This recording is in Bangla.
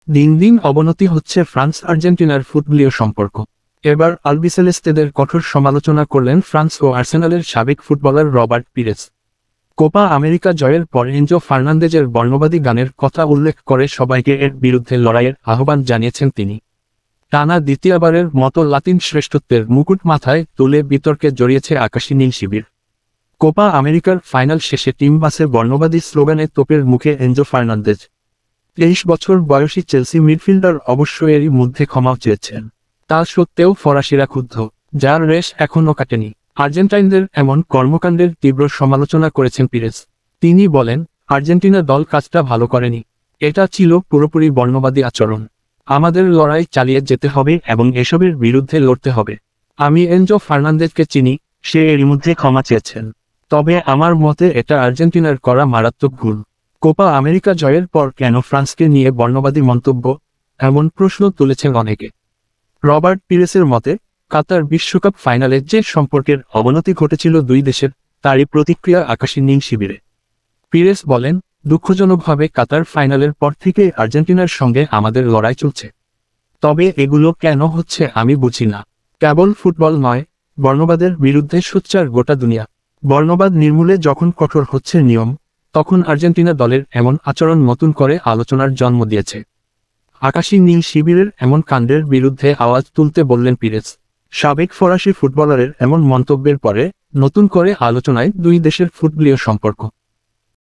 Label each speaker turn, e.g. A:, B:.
A: দিন দিন অবনতি হচ্ছে ফ্রান্স আর্জেন্টিনার ফুটবলীয় সম্পর্ক। এবার আলবিসেলেস্তেদের কঠোর সমালোচনা করলেন ফ্রান্স ও আর্সেনালের সাবেক footballer Robert Pires. Copa America জয়ের পর এনজো ফার্নান্দেজের বর্ণবাদী গানের কথা উল্লেখ করে সবাইকে এর বিরুদ্ধে লড়াইয়ের আহ্বান জানিয়েছেন তিনি। টানা দ্বিতীয়বারের মতো লাতিন শ্রেষ্ঠত্বের মুকুট মাথায় তুলে বিতর্কে জড়িয়েছে আকাশী নীল শিবির। কোপা আমেরিকার ফাইনাল শেষে টিম বাসে বর্ণবাদী স্লোগানে তোপের মুখে এনজো ফার্নান্দেজ। 23 বছর বয়সী চেলসি মিডফিল্ডার অবশ্য এরই মধ্যে ক্ষমাও চেয়েছেন। তা সত্ত্বেও ফরাসিরা ক্ষুব্ধ, যার রেশ এখনও কাটেনি। আর্জেন্টাইনদের এমন কর্মকাণ্ডের তীব্র সমালোচনা করেছেন পিরেস। তিনি বলেন, আর্জেন্টিনা দল কাজটা ভালো করেনি। এটা ছিল পুরোপুরি বর্ণবাদী আচরণ। আমাদের লড়াই চালিয়ে যেতে হবে এবং এসবের বিরুদ্ধে লড়তে হবে। আমি এনজো ফার্নান্দেজকে চিনি, সে এরই মধ্যে ক্ষমা চেয়েছেন। তবে আমার মতে এটা আর্জেন্টিনার করা মারাত্মক ভুল। কোপা আমেরিকা জয়ের পর কেন ফ্রান্সকে নিয়ে বর্ণবাদী মন্তব্য, এমন প্রশ্ন তুলেছেন অনেকে। রবার্ট পিরেসের মতে, কাতার বিশ্বকাপ ফাইনালে যে সম্পর্কের অবনতি ঘটেছিল দুই দেশের, তারই প্রতিক্রিয়া আকাশী নীল শিবিরে। পিরেস বলেন, দুঃখজনকভাবে কাতার ফাইনালের পর থেকে আর্জেন্টিনার সঙ্গে আমাদের লড়াই চলছে। তবে এগুলো কেন হচ্ছে আমি বুঝি না। কেবল ফুটবল নয়, বর্ণবাদের বিরুদ্ধে সোচ্চার গোটা দুনিয়া। বর্ণবাদ নির্মূলে যখন কঠোর হচ্ছে নিয়ম, তখন আর্জেন্টিনা দলের এমন আচরণ নতুন করে আলোচনার জন্ম দিয়েছে। আকাশী নীল শিবিরের এমন কাণ্ডের বিরুদ্ধে আওয়াজ তুলতে বললেন পিরেস। সাবেক ফরাসি ফুটবলারের এমন মন্তব্যের পরে নতুন করে আলোচনায় দুই দেশের ফুটবলীয় সম্পর্ক।